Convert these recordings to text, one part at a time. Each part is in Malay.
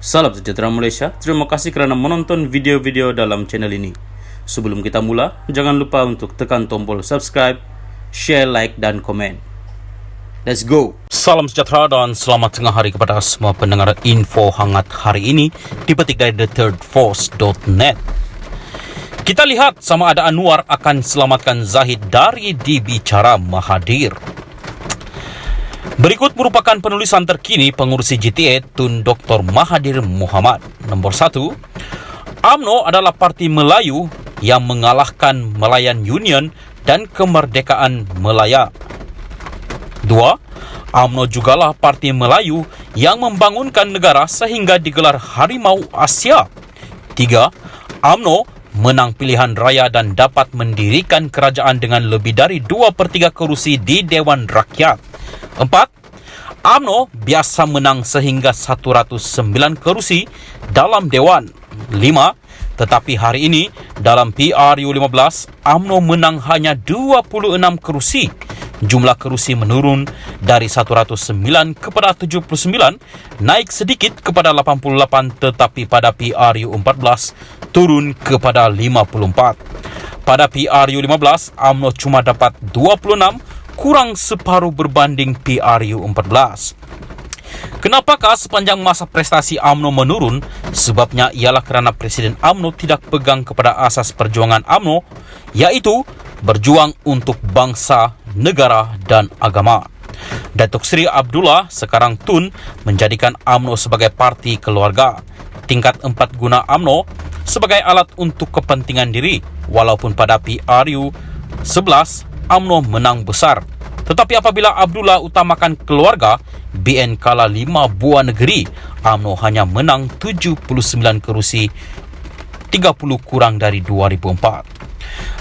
Salam sejahtera Malaysia, terima kasih kerana menonton video-video dalam channel ini. Sebelum kita mula, jangan lupa untuk tekan tombol subscribe, share, like dan komen. Let's go! Salam sejahtera dan selamat tengah hari kepada semua pendengar info hangat hari ini dipetik dari thethirdforce.net. Kita lihat sama ada Anwar akan selamatkan Zahid dari dibicara Mahathir. Berikut merupakan penulisan terkini pengurusi GTA Tun Dr. Mahathir Mohamad. Nombor 1, UMNO adalah parti Melayu yang mengalahkan Malayan Union dan kemerdekaan Melaya. 2, UMNO jugalah parti Melayu yang membangunkan negara sehingga digelar Harimau Asia. 3, UMNO menang pilihan raya dan dapat mendirikan kerajaan dengan lebih dari 2/3 kerusi di Dewan Rakyat. 4, UMNO biasa menang sehingga 109 kerusi dalam Dewan. 5, tetapi hari ini dalam PRU15 UMNO menang hanya 26 kerusi. Jumlah kerusi menurun dari 109 kepada 79, naik sedikit kepada 88, tetapi pada PRU14 turun kepada 54. Pada PRU15 UMNO cuma dapat 26, kurang separuh berbanding PRU14. Kenapakah sepanjang masa prestasi UMNO menurun? Sebabnya ialah kerana Presiden UMNO tidak pegang kepada asas perjuangan UMNO, iaitu berjuang untuk bangsa, negara dan agama. Datuk Seri Abdullah, sekarang Tun, menjadikan UMNO sebagai parti keluarga. Tingkat 4 guna UMNO sebagai alat untuk kepentingan diri, walaupun pada PRU11 UMNO menang besar. Tetapi apabila Abdullah utamakan keluarga, BN kalah 5 buah negeri, UMNO hanya menang 79 kerusi, 30 kurang dari 2004.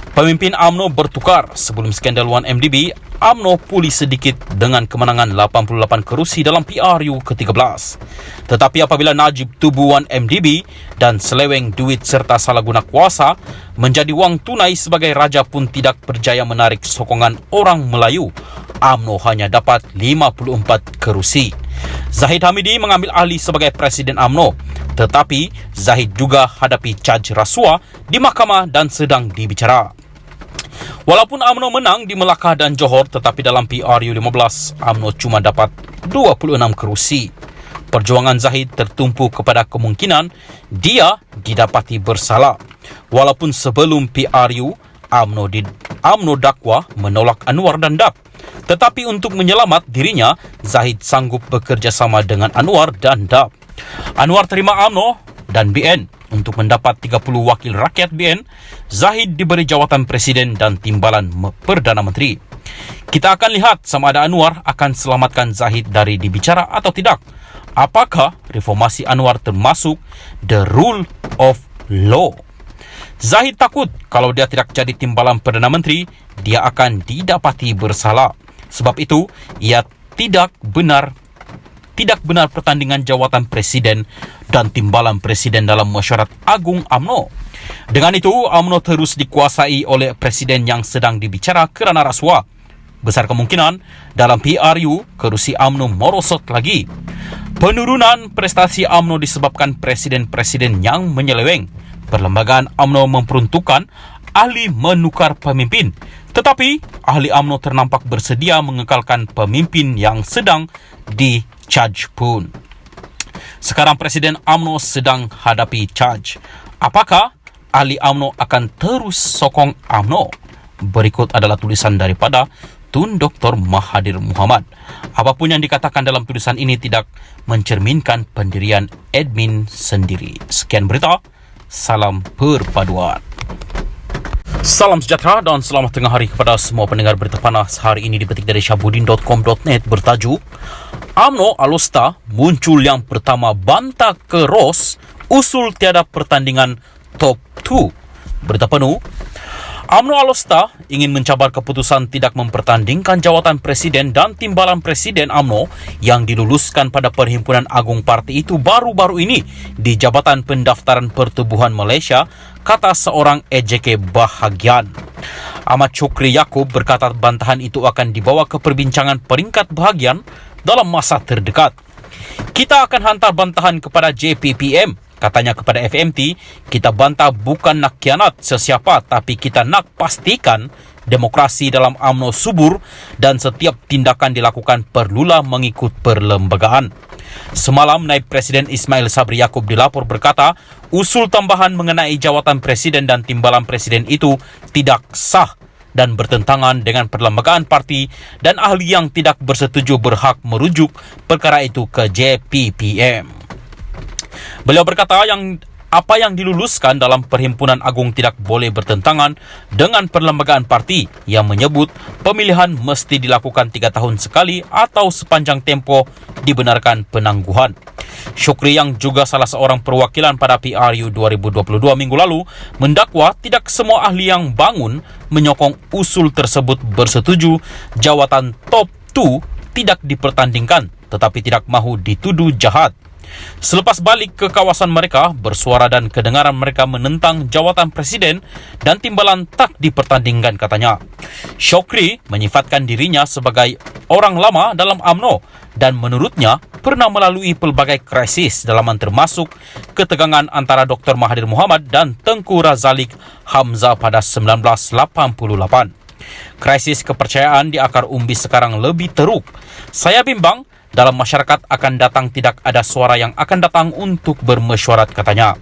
Pemimpin UMNO bertukar. Sebelum skandal 1MDB, UMNO pulih sedikit dengan kemenangan 88 kerusi dalam PRU ke-13. Tetapi apabila Najib tubuh 1MDB dan seleweng duit serta salah guna kuasa menjadi wang tunai sebagai raja pun tidak berjaya menarik sokongan orang Melayu, UMNO hanya dapat 54 kerusi. Zahid Hamidi mengambil alih sebagai Presiden UMNO, tetapi Zahid juga hadapi caj rasuah di mahkamah dan sedang dibicara. Walaupun UMNO menang di Melaka dan Johor, tetapi dalam PRU15 UMNO cuma dapat 26 kerusi. Perjuangan Zahid tertumpu kepada kemungkinan dia didapati bersalah. Walaupun sebelum PRU, UMNO dakwa menolak Anwar dan DAP. Tetapi untuk menyelamat dirinya, Zahid sanggup bekerjasama dengan Anwar dan DAP. Anwar terima UMNO dan BN. Untuk mendapat 30 wakil rakyat BN, Zahid diberi jawatan Presiden dan timbalan Perdana Menteri. Kita akan lihat sama ada Anwar akan selamatkan Zahid dari dibicara atau tidak. Apakah reformasi Anwar termasuk the rule of law? Zahid takut kalau dia tidak jadi timbalan Perdana Menteri, dia akan didapati bersalah. Sebab itu, ia tidak benar pertandingan jawatan Presiden dan timbalan Presiden dalam mesyuarat agung UMNO. Dengan itu, UMNO terus dikuasai oleh Presiden yang sedang dibicara kerana rasuah. Besar kemungkinan dalam PRU, kerusi UMNO merosot lagi. Penurunan prestasi UMNO disebabkan presiden-presiden yang menyeleweng. Perlembagaan UMNO memperuntukkan ahli menukar pemimpin. Tetapi, ahli UMNO ternampak bersedia mengekalkan pemimpin yang sedang di-charge pun. Sekarang Presiden UMNO sedang hadapi charge. Apakah ahli UMNO akan terus sokong UMNO? Berikut adalah tulisan daripada Tun Dr. Mahathir Mohamad. Apapun yang dikatakan dalam tulisan ini tidak mencerminkan pendirian admin sendiri. Sekian berita. Salam perpaduan. Salam sejahtera dan selamat tengah hari kepada semua pendengar berita panas. Hari ini dipetik dari syabudin.com.net bertajuk UMNO Alostar muncul yang pertama bantah keros usul tiada pertandingan top 2. Berita penuh, UMNO Alostar ingin mencabar keputusan tidak mempertandingkan jawatan Presiden dan timbalan Presiden UMNO yang diluluskan pada Perhimpunan Agung Parti itu baru-baru ini di Jabatan Pendaftaran Pertubuhan Malaysia, kata seorang EJK bahagian. Ahmad Shukri Yaakob berkata bantahan itu akan dibawa ke perbincangan peringkat bahagian dalam masa terdekat. Kita akan hantar bantahan kepada JPPM. Katanya kepada FMT, kita bantah bukan nak khianat sesiapa, tapi kita nak pastikan demokrasi dalam UMNO subur dan setiap tindakan dilakukan perlulah mengikut perlembagaan. Semalam, Naib Presiden Ismail Sabri Yaakob dilapor berkata, usul tambahan mengenai jawatan presiden dan timbalan presiden itu tidak sah dan bertentangan dengan perlembagaan parti, dan ahli yang tidak bersetuju berhak merujuk perkara itu ke JPPM. Beliau berkata apa yang diluluskan dalam Perhimpunan Agung tidak boleh bertentangan dengan perlembagaan parti yang menyebut pemilihan mesti dilakukan 3 tahun sekali atau sepanjang tempoh dibenarkan penangguhan. Syukri yang juga salah seorang perwakilan pada PRU 2022 minggu lalu mendakwa tidak semua ahli yang bangun menyokong usul tersebut bersetuju jawatan top 2 tidak dipertandingkan tetapi tidak mahu dituduh jahat. Selepas balik ke kawasan mereka, bersuara dan kedengaran mereka menentang jawatan presiden dan timbalan tak dipertandingkan katanya. Syukri menyifatkan dirinya sebagai orang lama dalam UMNO dan menurutnya pernah melalui pelbagai krisis dalaman termasuk ketegangan antara Dr. Mahathir Mohamad dan Tengku Razalik Hamzah pada 1988. Krisis kepercayaan di akar umbi sekarang lebih teruk. Saya bimbang dalam masyarakat akan datang tidak ada suara yang akan datang untuk bermesyuarat katanya.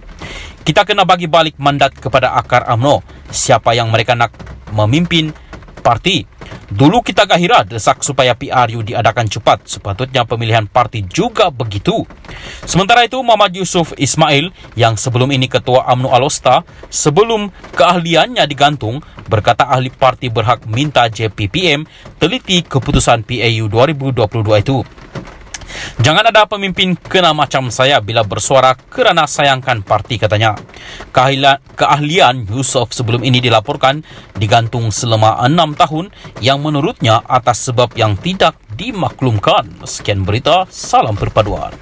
Kita kena bagi balik mandat kepada akar UMNO, siapa yang mereka nak memimpin parti. Dulu kita gahira desak supaya PRU diadakan cepat, sepatutnya pemilihan parti juga begitu. Sementara itu, Muhammad Yusuf Ismail yang sebelum ini ketua UMNO Alosta, sebelum keahliannya digantung, berkata ahli parti berhak minta JPPM teliti keputusan PAU 2022 itu. Jangan ada pemimpin kena macam saya bila bersuara kerana sayangkan parti katanya. Keahlian Yusuf sebelum ini dilaporkan digantung selama 6 tahun yang menurutnya atas sebab yang tidak dimaklumkan. Sekian berita, salam perpaduan.